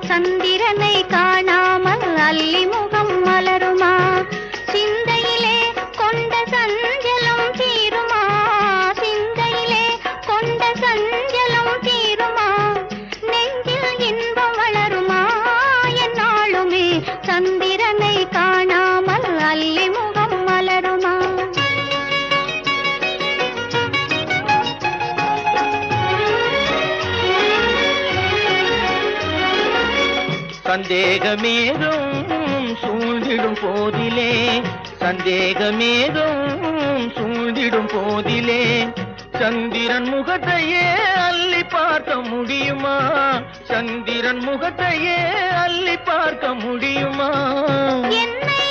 சந்திரனை காணாமல் அல்லி முகம் மலருமா? சிந்தையிலே கொண்ட சஞ்சலம் தீருமா? சிந்தையிலே கொண்ட சஞ்சலம் தீருமா? நெஞ்சில் இன்பம் வளருமா? என்னாலுமே சந்திரனை காணாமல் அல்லி முகம் மலருமா? சந்தேகமேதும் சூழ்ந்திடும் போதிலே, சந்தேகமேதும் சூழ்ந்திடும் போதிலே, சந்திரன் முகத்தையே அள்ளி பார்க்க முடியுமா? சந்திரன் முகத்தையே அள்ளி பார்க்க முடியுமா? என்னை